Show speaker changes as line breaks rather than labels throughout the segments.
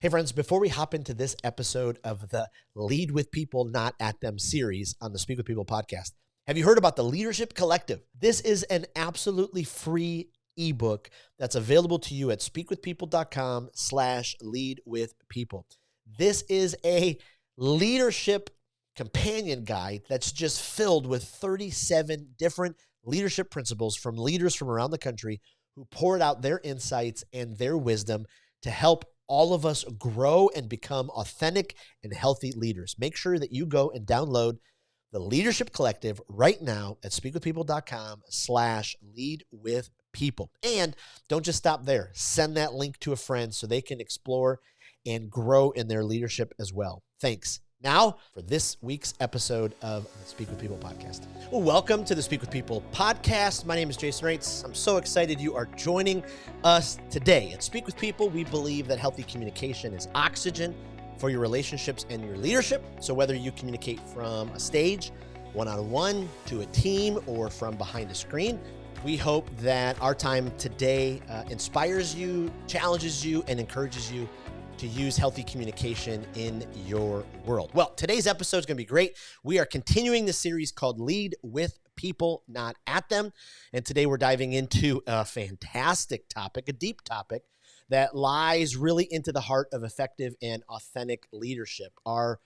Hey friends, before we hop into this episode of the Lead with People, Not at Them series on the Speak with People podcast, have you heard about the Leadership Collective? This is an absolutely free ebook that's available to you at speakwithpeople.com/leadwithpeople. This is a leadership companion guide that's just filled with 37 different leadership principles from leaders from around the country who poured out their insights and their wisdom to help all of us grow and become authentic and healthy leaders. Make sure that you go and download the Leadership Collective right now at speakwithpeople.com/leadwithpeople. And don't just stop there. Send that link to a friend so they can explore and grow in their leadership as well. Thanks. Now, for this week's episode of the Speak with People podcast. Well, welcome to the Speak with People podcast. My name is Jason Raitz. I'm so excited you are joining us today. At Speak with People, we believe that healthy communication is oxygen for your relationships and your leadership. So whether you communicate from a stage, one-on-one, to a team, or from behind a screen, we hope that our time today inspires you, challenges you, and encourages you to use healthy communication in your world. Well, today's episode is going to be great. We are continuing the series called Lead with People, Not at Them. And today we're diving into a fantastic topic, a deep topic that lies really into the heart of effective and authentic leadership, our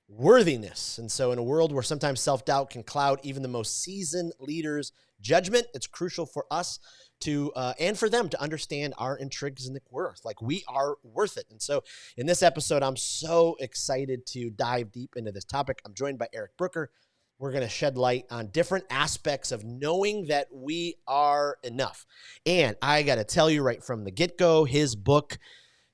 worthiness. And so in a world where sometimes self-doubt can cloud even the most seasoned leaders' judgment, it's crucial for us to, and for them to understand our intrinsic worth. Like, we are worth it. And so in this episode, I'm so excited to dive deep into this topic. I'm joined by Eric Brooker. We're going to shed light on different aspects of knowing that we are enough. And I got to tell you right from the get-go, his book,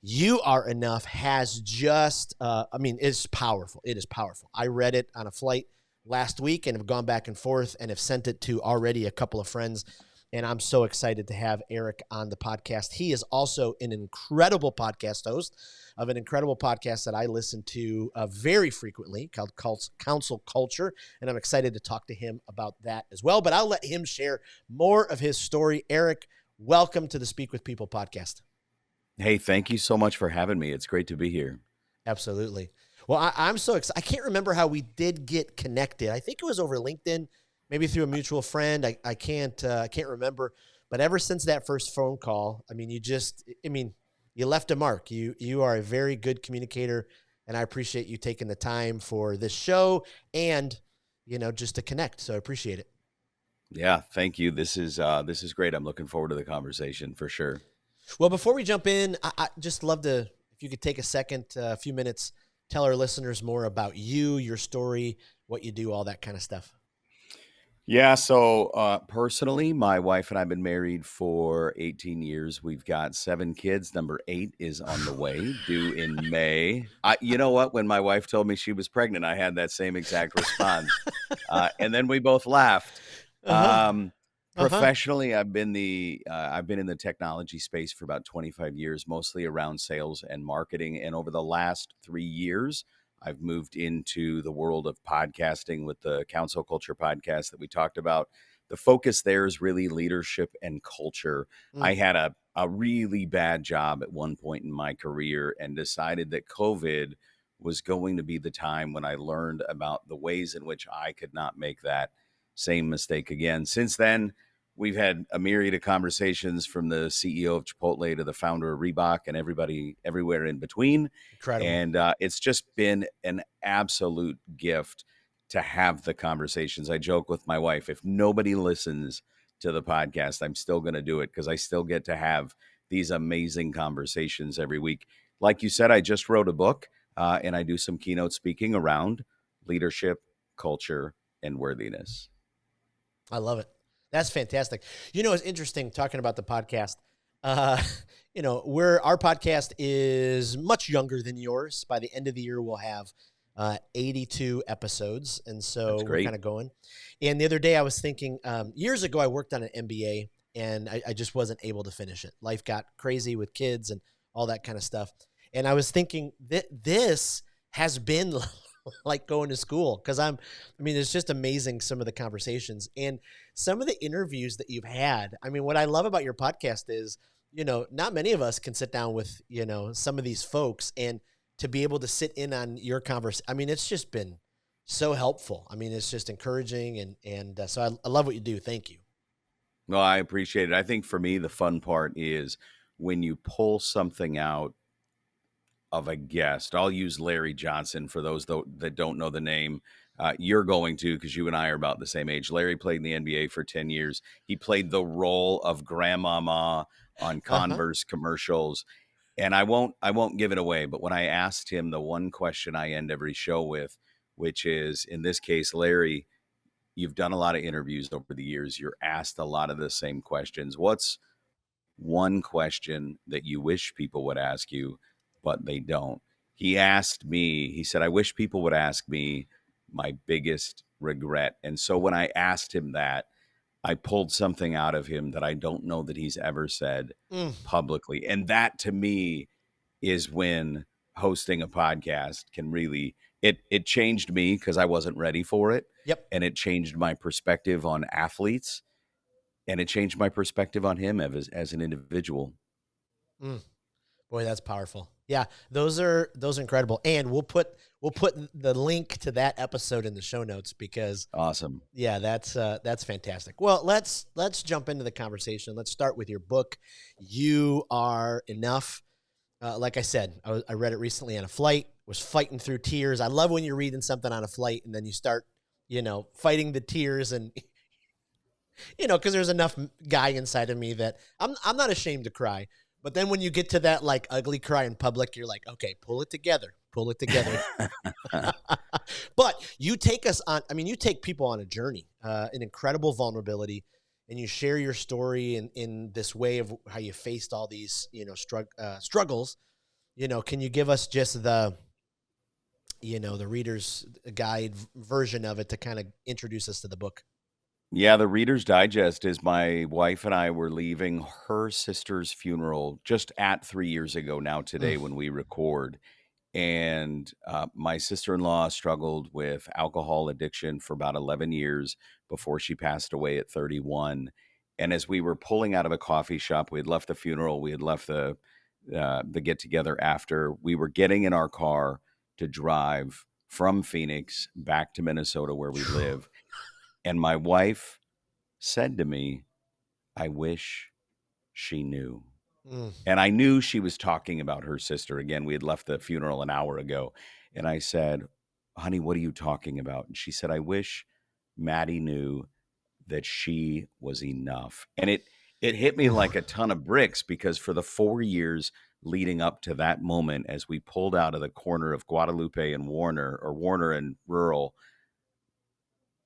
You Are Enough, has just, it's powerful. It is powerful. I read it on a flight last week and have gone back and forth and have sent it to already a couple of friends. And I'm so excited to have Eric on the podcast. He is also an incredible podcast host of an incredible podcast that I listen to very frequently called Council Culture. And I'm excited to talk to him about that as well. But I'll let him share more of his story. Eric, welcome to the Speak with People podcast.
Hey, thank you so much for having me. It's great to be here.
Absolutely. Well, I'm so excited. I can't remember how we did get connected. I think it was over LinkedIn, maybe through a mutual friend. I can't remember. But ever since that first phone call, you left a mark. You are a very good communicator, and I appreciate you taking the time for this show and, just to connect. So I appreciate it.
Yeah, thank you. This is great. I'm looking forward to the conversation for sure.
Well, before we jump in, I just love to, if you could take a second, a few minutes, tell our listeners more about you, your story, what you do, all that kind of stuff.
Yeah, so personally, my wife and I have been married for 18 years. We've got 7 kids. Number 8 is on the way, due in May. You know what? When my wife told me she was pregnant, I had that same exact response. And then we both laughed. Professionally, I've been in the technology space for about 25 years, mostly around sales and marketing. And over the last 3 years, I've moved into the world of podcasting with the Council Culture podcast that we talked about. The focus there is really leadership and culture. I had a really bad job at one point in my career and decided that COVID was going to be the time when I learned about the ways in which I could not make that same mistake again. Since then, we've had a myriad of conversations, from the CEO of Chipotle to the founder of Reebok and everybody everywhere in between.
Incredible.
And it's just been an absolute gift to have the conversations. I joke with my wife, if nobody listens to the podcast, I'm still going to do it because I still get to have these amazing conversations every week. Like you said, I just wrote a book and I do some keynote speaking around leadership, culture, and worthiness.
I love it. That's fantastic. It's interesting talking about the podcast. Our podcast is much younger than yours. By the end of the year, we'll have 82 episodes. And so we're kind of going. And the other day I was thinking, years ago, I worked on an MBA and I just wasn't able to finish it. Life got crazy with kids and all that kind of stuff. And I was thinking that this has been like going to school, because it's just amazing, some of the conversations and some of the interviews that you've had. What I love about your podcast is not many of us can sit down with, some of these folks and to be able to sit in on your conversation. I mean, it's just been so helpful. I mean, it's just encouraging. And so I love what you do. Thank you.
No, I appreciate it. I think for me, the fun part is when you pull something out of a guest. I'll use Larry Johnson for those that don't know the name. You're going to, because you and I are about the same age. Larry played in the NBA for 10 years. He played the role of Grandmama on
Uh-huh.
Converse commercials. And I won't give it away, but when I asked him the one question I end every show with, which is, in this case, Larry, you've done a lot of interviews over the years. You're asked a lot of the same questions. What's one question that you wish people would ask you, but they don't? He asked me, he said, I wish people would ask me my biggest regret. And so when I asked him that, I pulled something out of him that I don't know that he's ever said
Mm.
publicly. And that to me is when hosting a podcast can really, it changed me because I wasn't ready for it.
Yep.
And it changed my perspective on athletes, and it changed my perspective on him as an individual.
Mm. Boy, that's powerful. Yeah, those are incredible. And we'll put the link to that episode in the show notes because
Awesome.
yeah, that's fantastic. Well, let's jump into the conversation. Let's start with your book. You Are Enough. Like I said, I read it recently on a flight, was fighting through tears. I love when you're reading something on a flight and then you start, fighting the tears and, because there's enough guy inside of me that I'm not ashamed to cry. But then when you get to that like ugly cry in public, you're like, okay, pull it together. But you take us on, you take people on a journey, an incredible vulnerability, and you share your story in this way of how you faced all these, struggles. Can you give us just the reader's guide version of it to kind of introduce us to the book?
Yeah, the Reader's Digest is my wife and I were leaving her sister's funeral just at 3 years ago now today when we record. And my sister-in-law struggled with alcohol addiction for about 11 years before she passed away at 31. And as we were pulling out of a coffee shop, we had left the funeral, we had left the get together after. We were getting in our car to drive from Phoenix back to Minnesota where we live. And my wife said to me, I wish she knew.
Mm.
And I knew she was talking about her sister. Again, we had left the funeral an hour ago. And I said, honey, what are you talking about? And she said, I wish Maddie knew that she was enough. And it hit me like a ton of bricks, because for the 4 years leading up to that moment, as we pulled out of the corner of Guadalupe and Warner and Rural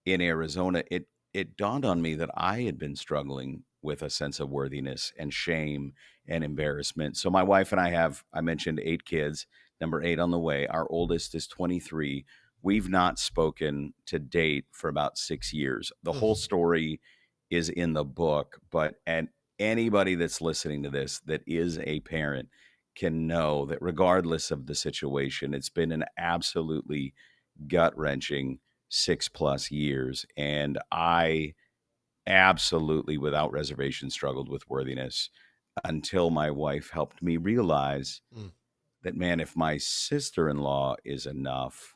in Arizona, it dawned on me that I had been struggling with a sense of worthiness and shame and embarrassment. So my wife and I mentioned 8 kids, number 8 on the way. Our oldest is 23. We've not spoken to date for about 6 years. The whole story is in the book, and anybody that's listening to this that is a parent can know that regardless of the situation, it's been an absolutely gut-wrenching 6+ years. And I absolutely, without reservation, struggled with worthiness until my wife helped me realize
Mm.
that, man, if my sister-in-law is enough,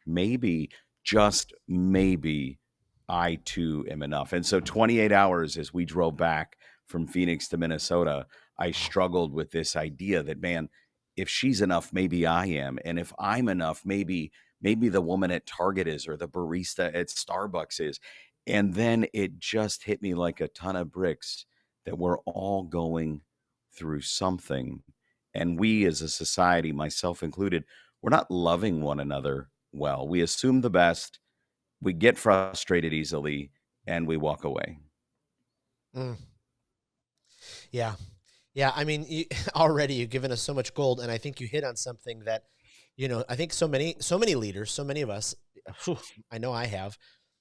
maybe, just maybe, I too am enough. And so 28 hours as we drove back from Phoenix to Minnesota, I struggled with this idea that, man, if she's enough, maybe I am. And if I'm enough, maybe the woman at Target is, or the barista at Starbucks is. And then it just hit me like a ton of bricks that we're all going through something. And we as a society, myself included, we're not loving one another well. We assume the best, we get frustrated easily, and we walk away.
Mm. Yeah. Yeah. Already you've given us so much gold. And I think you hit on something that, I think so many leaders, so many of us, I know I have,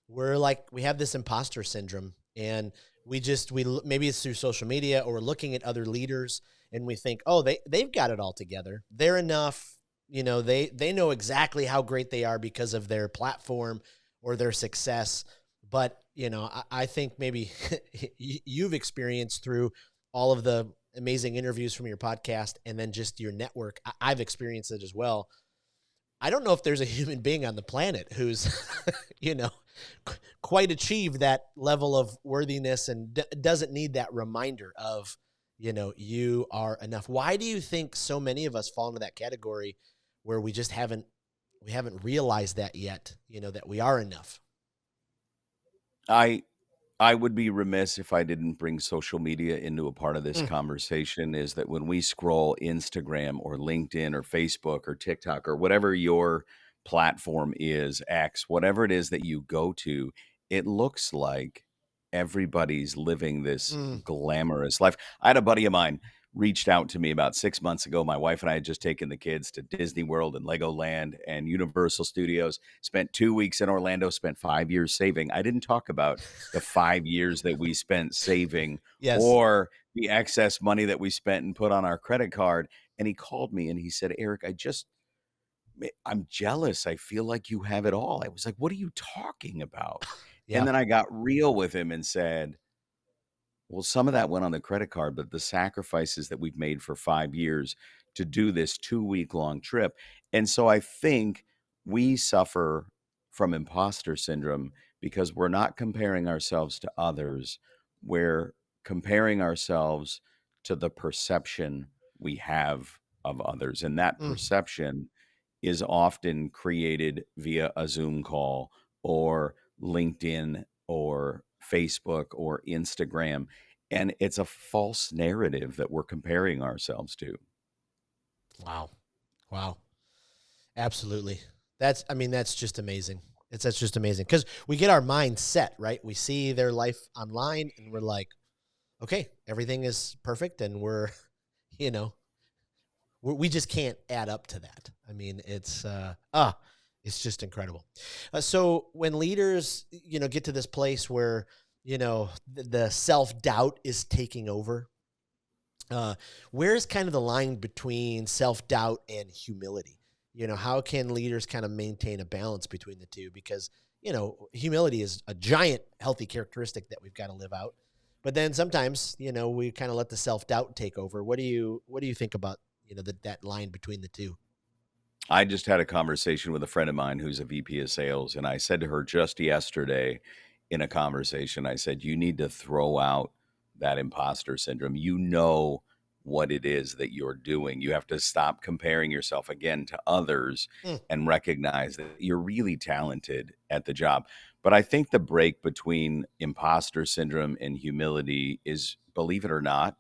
we have this imposter syndrome, and maybe it's through social media, or we're looking at other leaders and we think, oh, they've got it all together. They're enough. They know exactly how great they are because of their platform or their success. But, I think maybe you've experienced through all of the amazing interviews from your podcast and then just your network. I've experienced it as well. I don't know if there's a human being on the planet who's, you know, quite achieved that level of worthiness and doesn't need that reminder of, you know, you are enough. Why do you think so many of us fall into that category where we just haven't realized that yet, you know, that we are enough?
I I would be remiss if I didn't bring social media into a part of this
Mm.
conversation. Is that when we scroll Instagram or LinkedIn or Facebook or TikTok or whatever your platform is, X, whatever it is that you go to, it looks like everybody's living this
Mm.
glamorous life. I had a buddy of mine reached out to me about 6 months ago. My wife and I had just taken the kids to Disney World and Legoland and Universal Studios, spent 2 weeks in Orlando, spent 5 years saving. I didn't talk about the 5 years that we spent saving
Yes.
or the excess money that we spent and put on our credit card. And he called me and he said, Eric, I'm jealous. I feel like you have it all. I was like, what are you talking about? And
Yeah.
then I got real with him and said, well, some of that went on the credit card, but the sacrifices that we've made for 5 years to do this 2 week long trip. And so I think we suffer from imposter syndrome because we're not comparing ourselves to others. We're comparing ourselves to the perception we have of others. And that
Mm.
perception is often created via a Zoom call or LinkedIn or Facebook or Instagram. And it's a false narrative that we're comparing ourselves to.
Wow. Wow. Absolutely. That's just amazing. That's just amazing because we get our mind set, right? We see their life online and we're like, okay, everything is perfect. And you know, we just can't add up to that. I mean, it's just incredible. So when leaders, you know, get to this place where, you know, the self-doubt is taking over, uh, where's kind of the line between self-doubt and humility? You know, how can leaders kind of maintain a balance between the two? Because, you know, humility is a giant healthy characteristic that we've got to live out. But then sometimes, you know, we kind of let the self-doubt take over. What do you think about, you know, that line between the two?
I just had a conversation with a friend of mine who's a VP of sales. And I said to her just yesterday in a conversation, I said, you need to throw out that imposter syndrome. You know what it is that you're doing. You have to stop comparing yourself again to others
Mm.
and recognize that you're really talented at the job. But I think the break between imposter syndrome and humility is, believe it or not,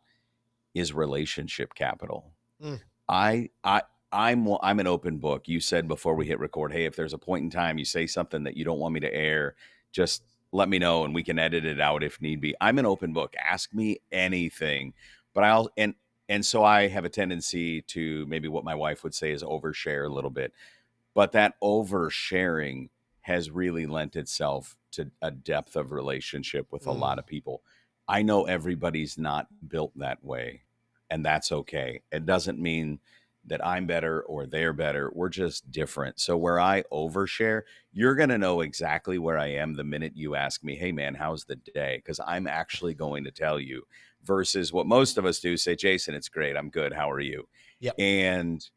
is relationship capital.
Mm.
I I I'm an open book. You said before we hit record, hey, if there's a point in time you say something that you don't want me to air, just let me know and we can edit it out if need be. I'm an open book. Ask me anything. But and so I have a tendency to, maybe what my wife would say, is overshare a little bit. But that oversharing has really lent itself to a depth of relationship with a lot
Mm.
of people. I know everybody's not built that way, and that's okay. It doesn't mean that I'm better or they're better. We're just different. So where I overshare, you're going to know exactly where I am the minute you ask me, hey, man, how's the day? Because I'm actually going to tell you, versus what most of us do, say, Jason, it's great. I'm good. How are you?
Yep.
And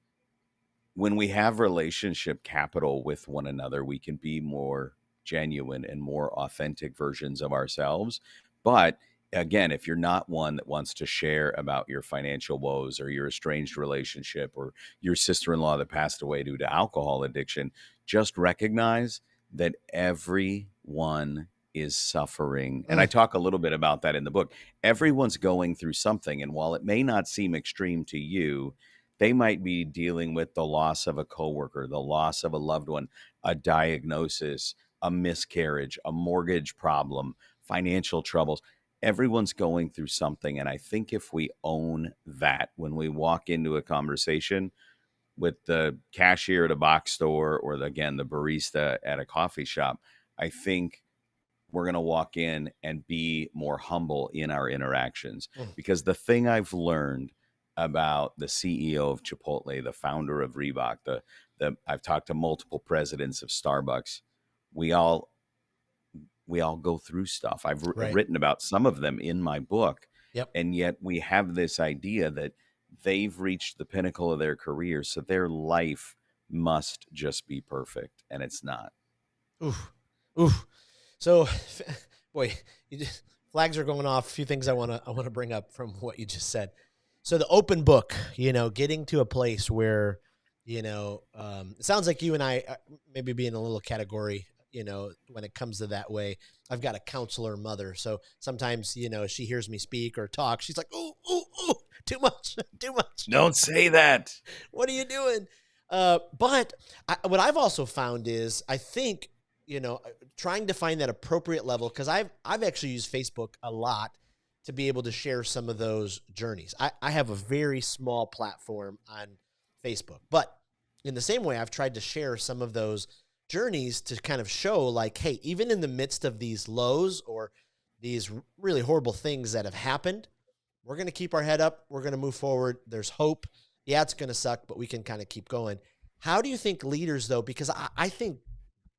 when we have relationship capital with one another, we can be more genuine and more authentic versions of ourselves. But again, if you're not one that wants to share about your financial woes or your estranged relationship or your sister-in-law that passed away due to alcohol addiction, just recognize that everyone is suffering. And I
Mm.
talk a little bit about that in the book. Everyone's going through something. And while it may not seem extreme to you, they might be dealing with the loss of a coworker, the loss of a loved one, a diagnosis, a miscarriage, a mortgage problem, financial troubles. Everyone's going through something. And I think if we own that when we walk into a conversation with the cashier at a box store or, again, the barista at a coffee shop, I think we're going to walk in and be more humble in our interactions.
Mm.
Because the thing I've learned about the CEO of Chipotle, the founder of Reebok, the I've talked to multiple presidents of Starbucks. We all go through stuff. I've
Right.
written about some of them in my book.
Yep.
And yet we have this idea that they've reached the pinnacle of their career, so their life must just be perfect, and it's not.
Oof. Oof. So, boy, flags are going off. A few things I want to bring up from what you just said. So the open book, getting to a place where, it sounds like you and I maybe be in a little category, when it comes to that way. I've got a counselor mother, so sometimes, she hears me speak or talk, she's like, "Ooh, ooh, ooh, too much, too much.
Don't say that.
What are you doing?" But what I've also found is, I think, trying to find that appropriate level, because I've actually used Facebook a lot to be able to share some of those journeys. I have a very small platform on Facebook, but in the same way, I've tried to share some of those journeys to kind of show, like, hey, even in the midst of these lows or these really horrible things that have happened, we're going to keep our head up. We're going to move forward. There's hope. Yeah, it's going to suck, but we can kind of keep going. How do you think leaders, though, because I think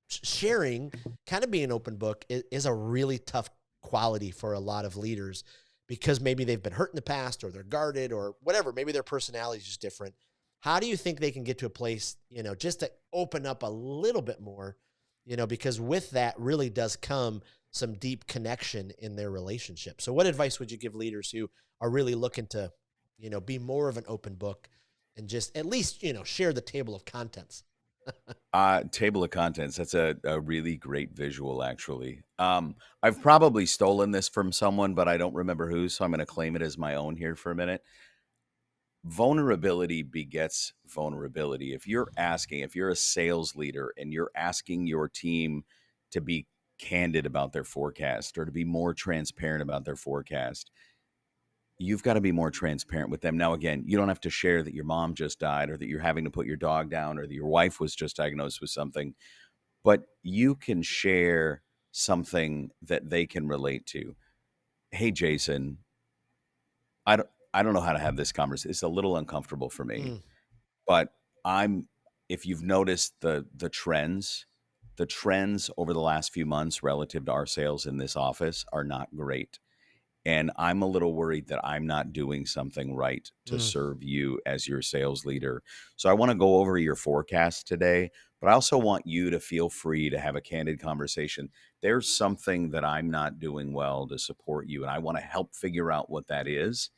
sharing, kind of being an open book, is a really tough quality for a lot of leaders, because maybe they've been hurt in the past, or they're guarded, or whatever. Maybe their personality is just different. How do you think they can get to a place, just to open up a little bit more, because with that really does come some deep connection in their relationship. So what advice would you give leaders who are really looking to, be more of an open book and just at least, share the table of contents?
Table of contents. That's a really great visual, actually. I've probably stolen this from someone, but I don't remember who, so I'm going to claim it as my own here for a minute. Vulnerability begets vulnerability. If you're a sales leader and you're asking your team to be candid about their forecast or to be more transparent about their forecast, you've got to be more transparent with them. Now, again, you don't have to share that your mom just died or that you're having to put your dog down or that your wife was just diagnosed with something, but you can share something that they can relate to. Hey, Jason, I don't know how to have this conversation. It's a little uncomfortable for me,
Mm,
but I'm if you've noticed the trends over the last few months relative to our sales in this office are not great. And I'm a little worried that I'm not doing something right to
mm,
serve you as your sales leader. So I want to go over your forecast today, but I also want you to feel free to have a candid conversation. There's something that I'm not doing well to support you, and I want to help figure out what that is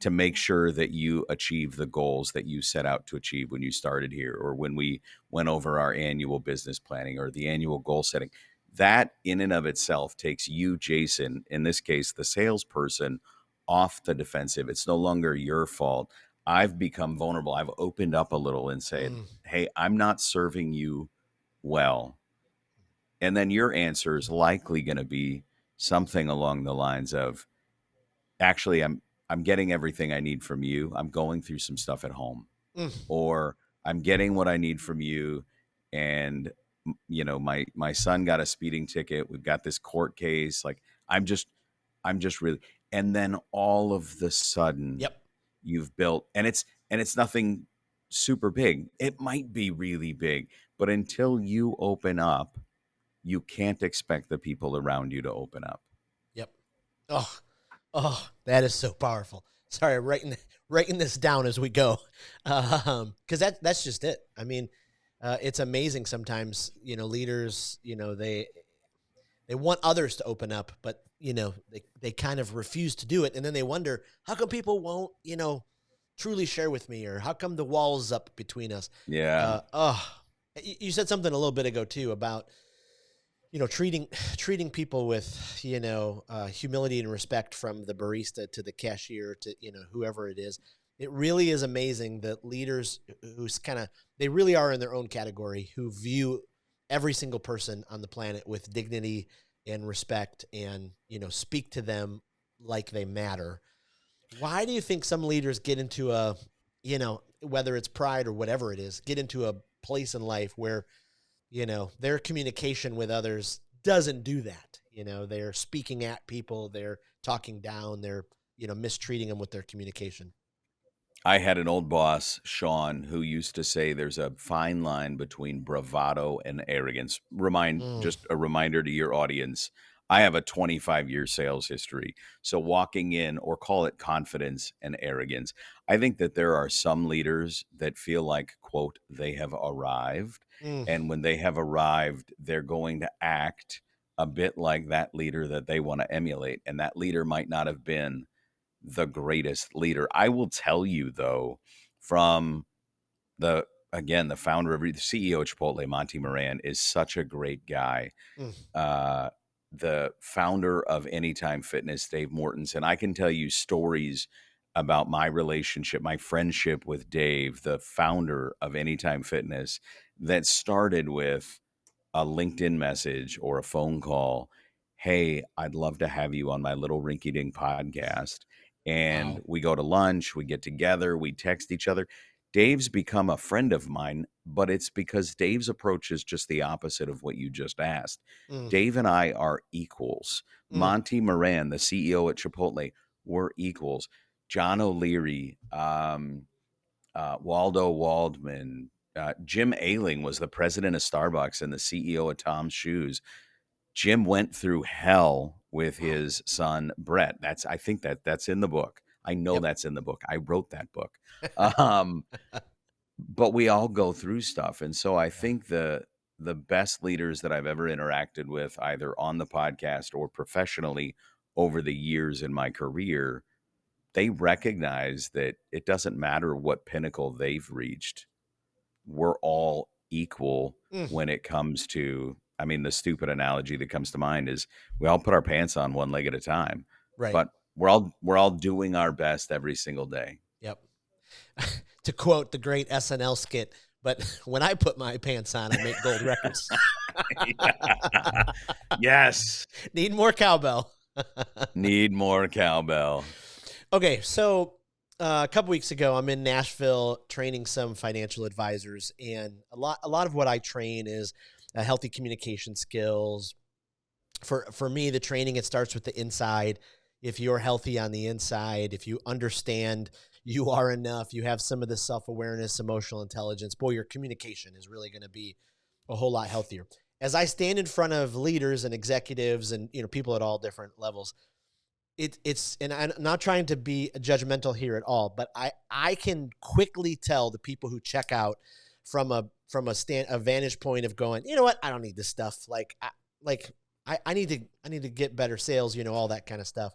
to make sure that you achieve the goals that you set out to achieve when you started here or when we went over our annual business planning or the annual goal setting. That in and of itself takes you, Jason, in this case, the salesperson, off the defensive. It's no longer your fault. I've become vulnerable. I've opened up a little and said,
mm.
hey, I'm not serving you well. And then your answer is likely going to be something along the lines of, actually, I'm getting everything I need from you. I'm going through some stuff at home,
Mm.
or I'm getting what I need from you. And my son got a speeding ticket. We've got this court case. Like I'm just really, and then all of the sudden
Yep.
you've built, and it's nothing super big. It might be really big, but until you open up, you can't expect the people around you to open up.
Yep. Oh, oh, that is so powerful. Sorry, I'm writing this down as we go, because that's just it. I mean, it's amazing sometimes. Leaders, they want others to open up, but they kind of refuse to do it, and then they wonder, how come people won't, truly share with me, or how come the walls up between us?
Yeah.
Oh, you said something a little bit ago too about, treating people with, humility and respect, from the barista to the cashier to, whoever it is. It really is amazing that leaders who's they really are in their own category, who view every single person on the planet with dignity and respect, and, speak to them like they matter. Why do you think some leaders get into whether it's pride or whatever it is, get into a place in life where, their communication with others doesn't do that? They're speaking at people, they're talking down, they're, mistreating them with their communication.
I had an old boss, Sean, who used to say there's a fine line between bravado and arrogance.
Mm,
Just a reminder to your audience. I have a 25-year sales history. So walking in, or call it confidence and arrogance, I think that there are some leaders that feel like, quote, they have arrived.
Mm,
And when they have arrived, they're going to act a bit like that leader that they want to emulate. And that leader might not have been the greatest leader. I will tell you, though, from the founder of the CEO of Chipotle, Monty Moran, is such a great guy.
mm.
uh, the founder of Anytime Fitness, Dave Mortensen. I can tell you stories about my relationship, my friendship with Dave, the founder of Anytime Fitness, that started with a LinkedIn message or a phone call. Hey, I'd love to have you on my little rinky dink podcast. And
Wow.
we go to lunch, we get together, we text each other. Dave's become a friend of mine, but it's because Dave's approach is just the opposite of what you just asked.
Mm,
Dave and I are equals.
mm.
Monty Moran, the CEO at Chipotle, we're equals. John O'Leary, Waldo Waldman, Jim Ailing was the president of Starbucks and the CEO of Tom's Shoes. Jim went through hell with
Wow.
his son Brett. I think that's in the book. I know
Yep.
that's in the book. I wrote that book. Um, but we all go through stuff. And so I
Yeah.
think the best leaders that I've ever interacted with, either on the podcast or professionally over the years in my career, they recognize that it doesn't matter what pinnacle they've reached. We're all equal
Mm,
when it comes to, I mean, the stupid analogy that comes to mind is we all put our pants on one leg at a time,
right.
but we're all doing our best every single day.
Yep. To quote the great SNL skit, but when I put my pants on, I make gold records.
Yeah. Yes.
Need more cowbell.
Need more cowbell.
Okay, so a couple weeks ago, I'm in Nashville training some financial advisors, and a lot of what I train is healthy communication skills. For me, the training, it starts with the inside. If you're healthy on the inside, if you understand you are enough, you have some of the self-awareness, emotional intelligence, boy, your communication is really going to be a whole lot healthier. As I stand in front of leaders and executives and people at all different levels, it's and I'm not trying to be judgmental here at all, but I can quickly tell the people who check out from a vantage point of going, you know what, I don't need this stuff. I need to get better sales, all that kind of stuff.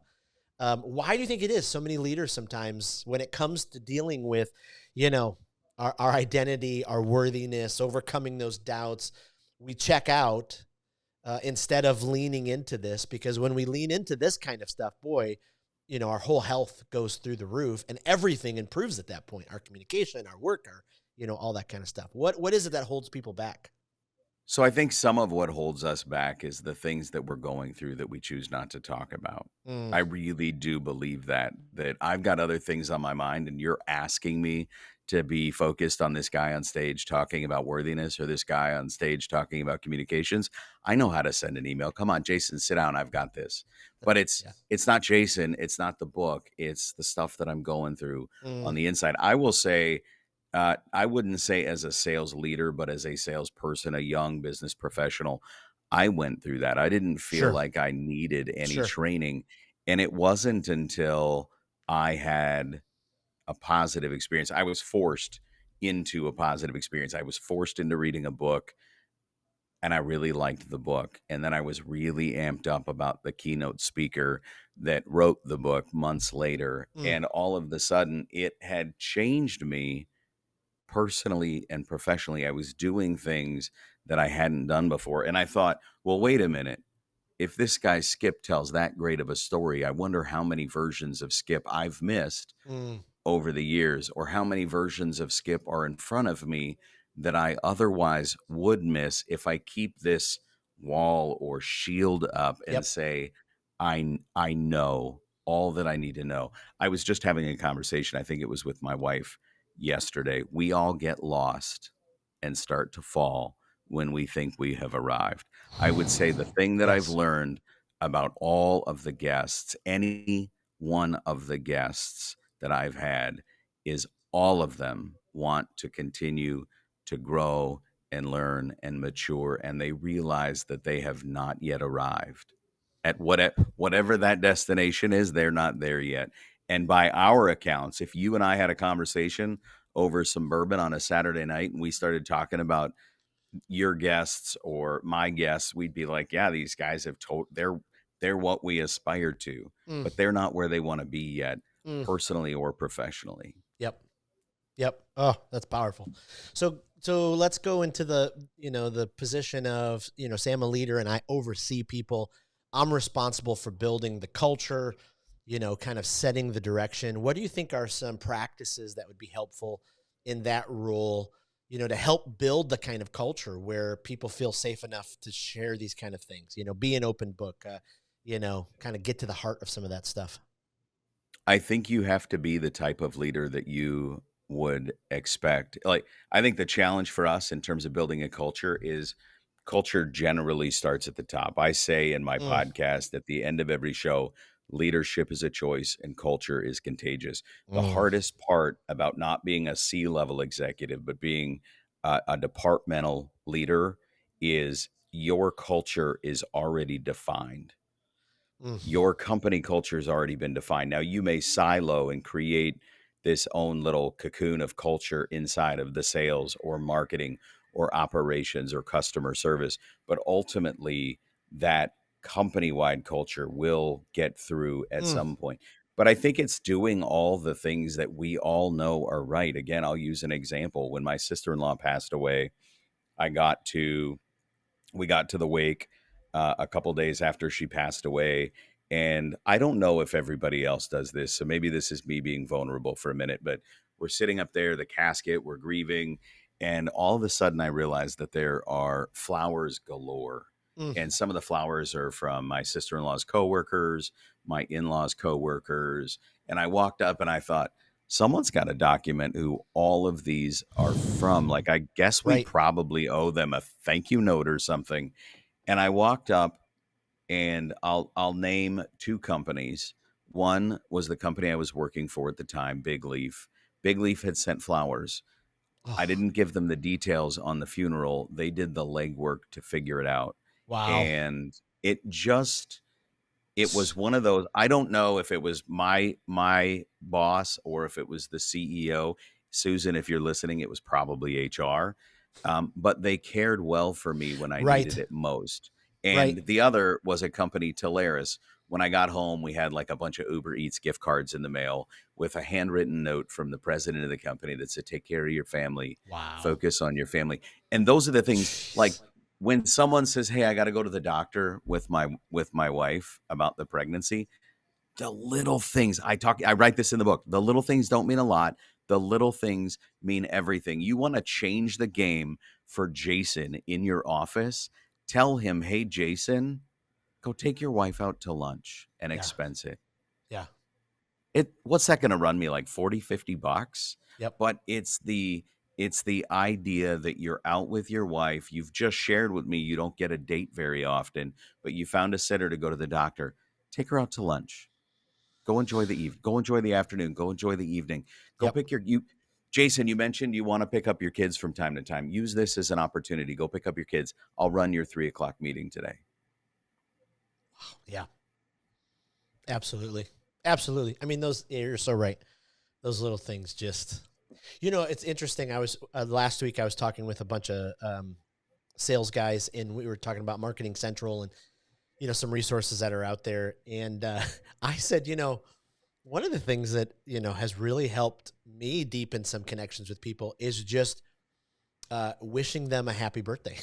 Why do you think it is so many leaders sometimes when it comes to dealing with, you know, our identity, our worthiness, overcoming those doubts, we check out instead of leaning into this? Because when we lean into this kind of stuff, boy, our whole health goes through the roof and everything improves at that point. Our communication, our work, all that kind of stuff. What is it that holds people back?
So I think some of what holds us back is the things that we're going through that we choose not to talk about.
Mm,
I really do believe that I've got other things on my mind, and you're asking me to be focused on this guy on stage talking about worthiness or this guy on stage talking about communications. I know how to send an email. Come on, Jason, sit down. I've got this. But it's
yeah.
it's not Jason, it's not the book. It's the stuff that I'm going through
Mm,
on the inside. I will say, I wouldn't say as a sales leader, but as a salesperson, a young business professional, I went through that. I didn't feel
sure.
like I needed any
Sure.
training. And it wasn't until I had a positive experience. I was forced into a positive experience. I was forced into reading a book, and I really liked the book. And then I was really amped up about the keynote speaker that wrote the book months later.
Mm,
And all of a sudden, it had changed me personally and professionally. I was doing things that I hadn't done before. And I thought, well, wait a minute. If this guy Skip tells that great of a story, I wonder how many versions of Skip I've missed
mm,
over the years, or how many versions of Skip are in front of me that I otherwise would miss if I keep this wall or shield up and
yep.
say, I know all that I need to know. I was just having a conversation, I think it was with my wife yesterday. We all get lost and start to fall when we think we have arrived. I would say the thing that I've
Yes.
learned about all of the guests, any one of the guests that I've had, is all of them want to continue to grow and learn and mature, and they realize that they have not yet arrived. at whatever that destination is, they're not there yet. And by our accounts, if you and I had a conversation over some bourbon on a Saturday night and we started talking about your guests or my guests, we'd be like, yeah, these guys have told they're what we aspire to,
Mm,
but they're not where they want to be yet,
mm.
personally or professionally.
Yep. Yep. Oh, that's powerful. So let's go into the, the position of, say I'm a leader and I oversee people. I'm responsible for building the culture, kind of setting the direction. What do you think are some practices that would be helpful in that role, to help build the kind of culture where people feel safe enough to share these kind of things, be an open book, kind of get to the heart of some of that stuff?
I think you have to be the type of leader that you would expect. Like, I think the challenge for us in terms of building a culture is culture generally starts at the top. I say in my
Mm,
podcast at the end of every show, leadership is a choice and culture is contagious. The
mm,
hardest part about not being a C-level executive, but being a departmental leader is your culture is already defined.
mm,
Your company culture has already been defined. Now you may silo and create this own little cocoon of culture inside of the sales or marketing or operations or customer service, but ultimately that company-wide culture will get through at
mm.
some point. But I think it's doing all the things that we all know are right. Again, I'll use an example. When my sister-in-law passed away, I got to we got to the wake a couple days after she passed away. And I don't know if everybody else does this. So maybe this is me being vulnerable for a minute, but we're sitting up there, the casket, we're grieving. And all of a sudden, I realized that there are flowers galore.
Mm.
And some of the flowers are from my sister in law's coworkers, my in law's coworkers. And I walked up and I thought, someone's got to document who all of these are from. Like, I guess we
Right.
probably owe them a thank you note or something. And I walked up and I'll name two companies. One was the company I was working for at the time, Big Leaf. Big Leaf had sent flowers. I
Oh,
didn't give them the details on the funeral. They did the legwork to figure it out.
wow.
And it was one of those. I don't know if it was my boss or if it was the CEO. Susan, if you're listening, it was probably HR. But they cared well for me when I needed
Right.
it most.
Right.
And the other was a company, Teleris. When I got home, we had like a bunch of Uber Eats gift cards in the mail with a handwritten note from the president of the company that said, "Take care of your family,
Wow.
focus on your family." And those are the things, like
Jeez.
when someone says, "Hey, I got to go to the doctor with my wife about the pregnancy," the little things I write this in the book. The little things don't mean a lot. The little things mean everything. You want to change the game for Jason in your office? Tell him, "Hey, Jason, go take your wife out to lunch and
Yeah.
expense it."
Yeah.
What's that going to run me, like 40, $50?
Yep.
But it's the idea that you're out with your wife. You've just shared with me you don't get a date very often, but you found a sitter to go to the doctor. Take her out to lunch. Go enjoy the eve. Go enjoy the afternoon. Go enjoy the evening. Go
Yep.
pick you. Jason, you mentioned you want to pick up your kids from time to time. Use this as an opportunity. Go pick up your kids. I'll run your 3 o'clock meeting today.
Yeah. Absolutely. Absolutely. I mean, you're so right. Those little things just, it's interesting. I was, last week, I was talking with a bunch of sales guys and we were talking about Marketing Central and, some resources that are out there. And I said, one of the things that, has really helped me deepen some connections with people is just wishing them a happy birthday.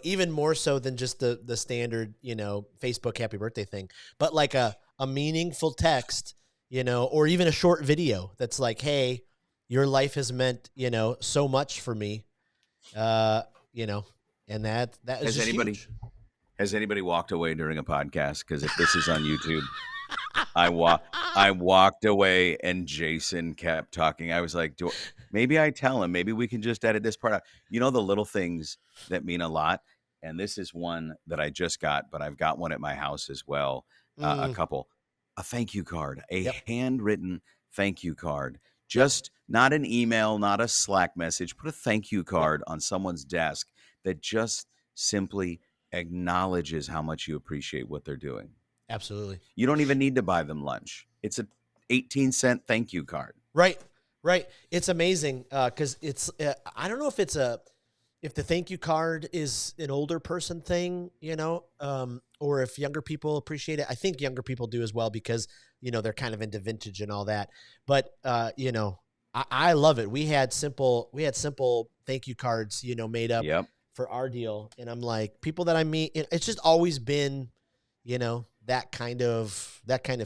Even more so than just the standard, Facebook happy birthday thing, but like a meaningful text, or even a short video that's like, hey, your life has meant, so much for me. Uh, you know, and that is
Has
just
anybody
huge.
has anybody walked away during a podcast? Because if this is on YouTube, I wa I walked away and Jason kept talking. I was like, maybe I tell him, maybe we can just edit this part out. The little things that mean a lot. And this is one that I just got, but I've got one at my house as well. A
Mm,
couple, a thank you card, a
yep.
handwritten thank you card.
Yep.
Just not an email, not a Slack message. Put a thank you
Yep.
card on someone's desk that just simply acknowledges how much you appreciate what they're doing.
Absolutely.
You don't even need to buy them lunch. It's a 18-cent thank you card.
Right. Right. It's amazing because it's I don't know if if the thank you card is an older person thing, or if younger people appreciate it. I think younger people do as well because they're kind of into vintage and all that. But I love it. We had simple thank you cards, made up
Yep.
for our deal, and I'm like, people that I meet, it's just always been, that kind of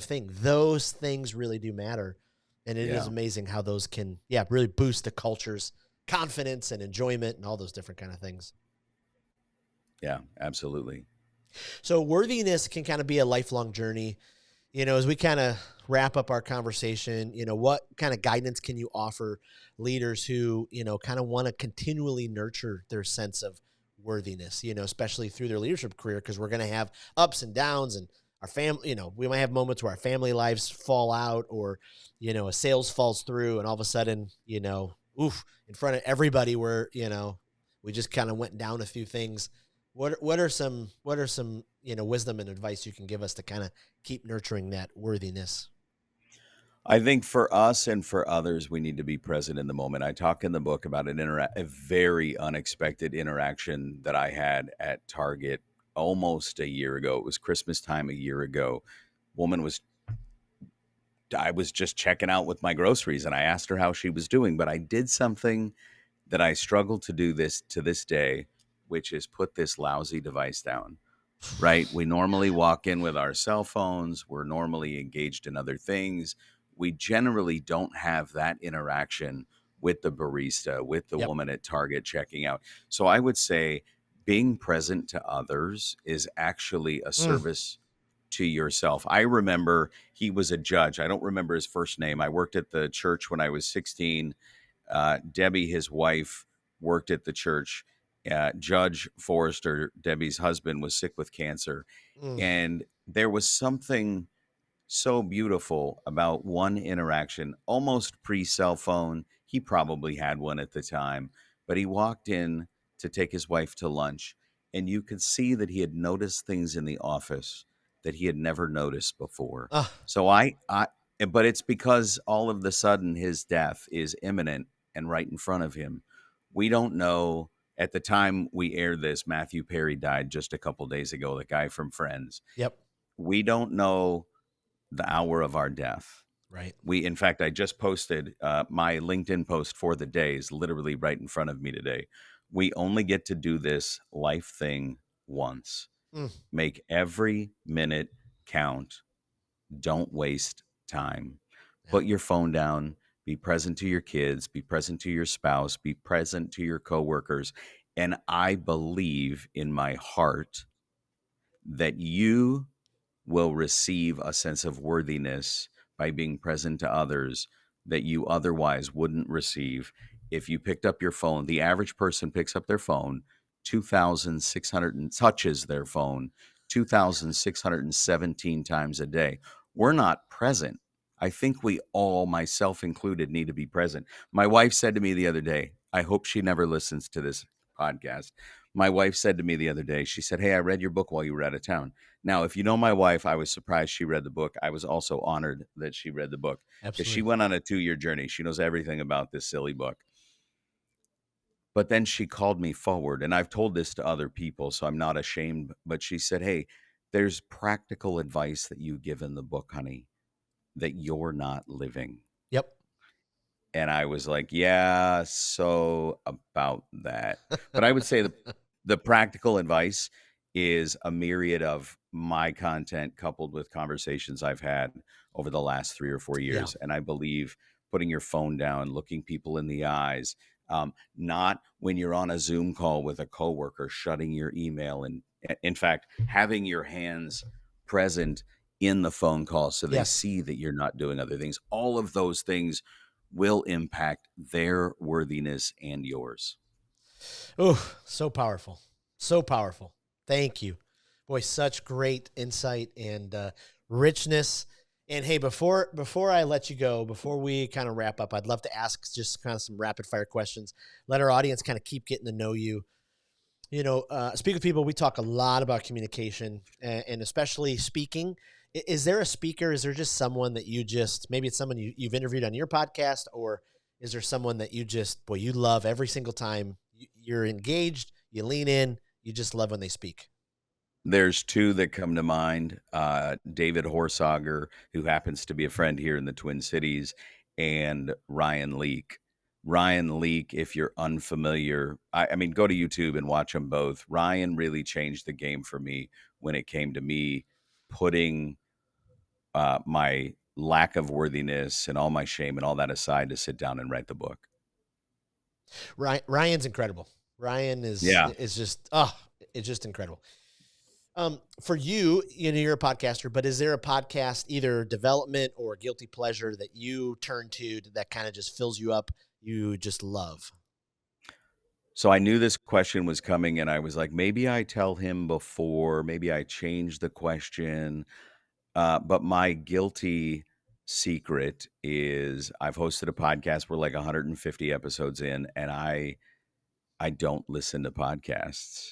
thing. Those things really do matter. And it is amazing how those can, really boost the culture's confidence and enjoyment and all those different kind of things.
Yeah, absolutely.
So worthiness can kind of be a lifelong journey. As we kind of wrap up our conversation, what kind of guidance can you offer leaders who, kind of want to continually nurture their sense of worthiness, especially through their leadership career, because we're going to have ups and downs, and our family, we might have moments where our family lives fall out, or, a sales falls through, and all of a sudden, in front of everybody, we just kind of went down a few things. What are some wisdom and advice you can give us to kind of keep nurturing that worthiness?
I think for us and for others, we need to be present in the moment. I talk in the book about a very unexpected interaction that I had at Target almost a year ago. It was Christmas time a year ago. I was just checking out with my groceries, and I asked her how she was doing, but I did something that I struggle to do to this day, which is put this lousy device down. Right? We normally walk in with our cell phones. We're normally engaged in other things. We generally don't have that interaction with the barista, with the
Yep.
woman at Target checking out. So I would say being present to others is actually a service to yourself. I remember he was a judge. I don't remember his first name. I worked at the church when I was 16. Debbie, his wife, worked at the church. Judge Forrester, Debbie's husband, was sick with cancer. And there was something so beautiful about one interaction, almost pre-cell phone. He probably had one at the time, but he walked in to take his wife to lunch, and you could see that he had noticed things in the office that he had never noticed before. So but it's because all of the sudden his death is imminent and right in front of him. We don't know. At the time we aired this, Matthew Perry died just a couple days ago, the guy from Friends.
Yep.
We don't know the hour of our death.
Right.
In fact, I just posted my LinkedIn post for the day is literally right in front of me today. We only get to do this life thing once. Make every minute count. Don't waste time. Put your phone down. Be present to your kids. Be present to your spouse. Be present to your coworkers. And I believe in my heart that you will receive a sense of worthiness by being present to others that you otherwise wouldn't receive if you picked up your phone. The average person picks up their phone 2,600 and touches their phone 2,617 times a day. We're not present. I think we all, myself included, need to be present. My wife said to me the other day, I hope she never listens to this podcast. My wife said to me the other day, she said, "Hey, I read your book while you were out of town." Now, if you know my wife, I was surprised she read the book. I was also honored that she read the book because she went on a 2-year journey. She knows everything about this silly book. But then she called me forward, and I've told this to other people, so I'm not ashamed. But she said, "Hey, there's practical advice that you give in the book, honey, that you're not living."
Yep.
And I was like, yeah, so about that. But I would say the practical advice is a myriad of my content coupled with conversations I've had over the last 3 or 4 years. And I believe putting your phone down, looking people in the eyes, not when you're on a Zoom call with a coworker, shutting your email, and in fact, having your hands present in the phone call so they see that you're not doing other things. All of those things will impact their worthiness and yours.
Oh, so powerful. So powerful. Thank you. Boy, such great insight and richness. And hey, before I let you go, before we kind of wrap up, I'd love to ask just kind of some rapid fire questions. Let our audience kind of keep getting to know you. Speak with people. We talk a lot about communication and especially speaking. Is there a speaker? Is there just someone that maybe it's someone you've interviewed on your podcast, or is there someone that you love every single time you're engaged, you lean in, you just love when they speak?
There's two that come to mind. David Horsager, who happens to be a friend here in the Twin Cities, and Ryan Leake. Ryan Leake, if you're unfamiliar, I mean, go to YouTube and watch them both. Ryan really changed the game for me when it came to me putting my lack of worthiness and all my shame and all that aside to sit down and write the book.
Ryan's incredible. Ryan is it's just incredible. For you, you're a podcaster, but is there a podcast, either development or guilty pleasure, that you turn to that kind of just fills you up, you just love?
So I knew this question was coming, and I was like, maybe I tell him before, maybe I change the question. But my guilty secret is I've hosted a podcast. We're like 150 episodes in, and I don't listen to podcasts.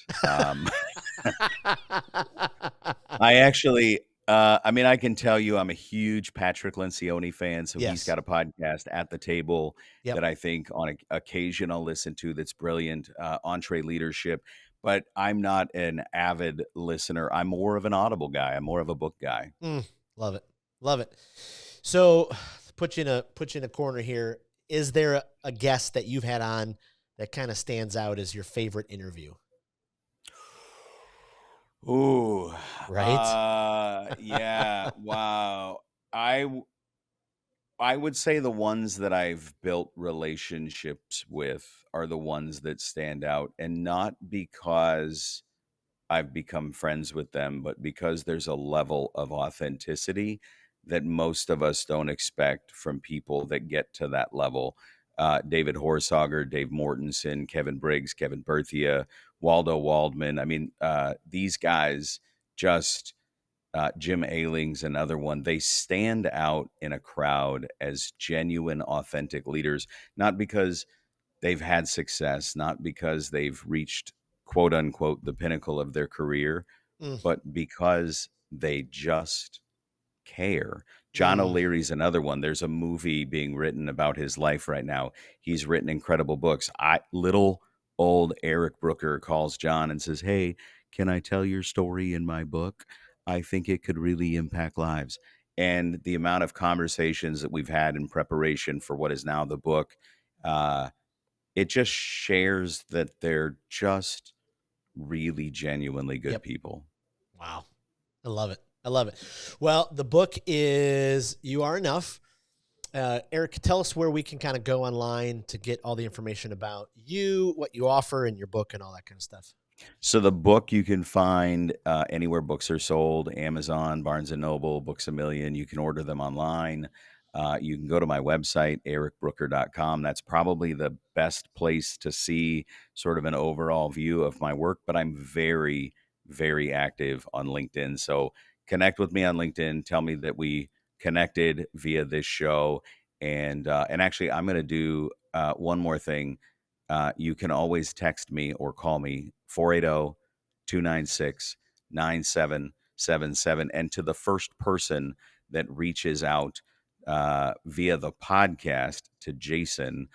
I actually, I can tell you I'm a huge Patrick Lencioni fan, so he's
Yes.
got a podcast, At the Table,
Yep.
that I think on occasion I'll listen to that's brilliant, Entree Leadership, but I'm not an avid listener. I'm more of an Audible guy. I'm more of a book guy.
Love it. Love it. So put you in a corner here. Is there a guest that you've had on that kind of stands out as your favorite interview?
Ooh,
Right?
yeah, wow. I would say the ones that I've built relationships with are the ones that stand out, and not because I've become friends with them, but because there's a level of authenticity that most of us don't expect from people that get to that level. David Horsager, Dave Mortensen, Kevin Briggs, Kevin Berthia, Waldo Waldman. I mean, these guys just, Jim Ailing's another one. They stand out in a crowd as genuine, authentic leaders, not because they've had success, not because they've reached, quote unquote, the pinnacle of their career,
Mm.
but because they just care. John
Mm.
O'Leary's another one. There's a movie being written about his life right now. He's written incredible books. Little old Eric Brooker calls John and says, "Hey, can I tell your story in my book? I think it could really impact lives." And the amount of conversations that we've had in preparation for what is now the book, it just shares that they're just really genuinely good
Yep.
people.
Wow. I love it. I love it. Well, the book is You Are Enough. Eric, tell us where we can kind of go online to get all the information about you, what you offer in your book, and all that kind of stuff.
So the book you can find anywhere books are sold: Amazon, Barnes & Noble, Books A Million. You can order them online. You can go to my website, ericbrooker.com. That's probably the best place to see sort of an overall view of my work, but I'm very, very active on LinkedIn. So connect with me on LinkedIn. Tell me that we connected via this show. And actually, I'm going to do one more thing. You can always text me or call me, 480-296-9777. And to the first person that reaches out via the podcast to Jason,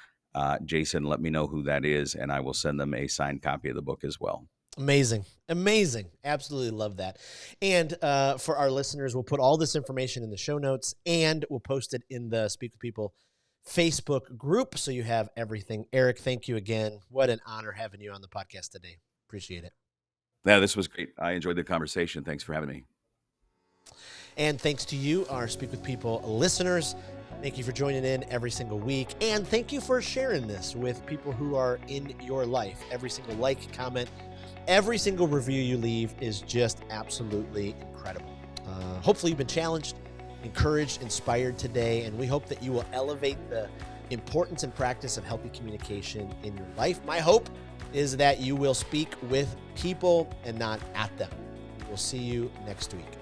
Jason, let me know who that is, and I will send them a signed copy of the book as well.
Amazing. Amazing. Absolutely love that. And for our listeners, we'll put all this information in the show notes, and we'll post it in the Speak with People Facebook group, so you have everything. Eric, thank you again. What an honor having you on the podcast today. Appreciate it.
Yeah, this was great. I enjoyed the conversation. Thanks for having me.
And thanks to you, our Speak with People listeners. Thank you for joining in every single week. And thank you for sharing this with people who are in your life. Every single like, comment, every single review you leave is just absolutely incredible. Hopefully you've been challenged, encouraged, inspired today, and we hope that you will elevate the importance and practice of healthy communication in your life. My hope is that you will speak with people and not at them. We'll see you next week.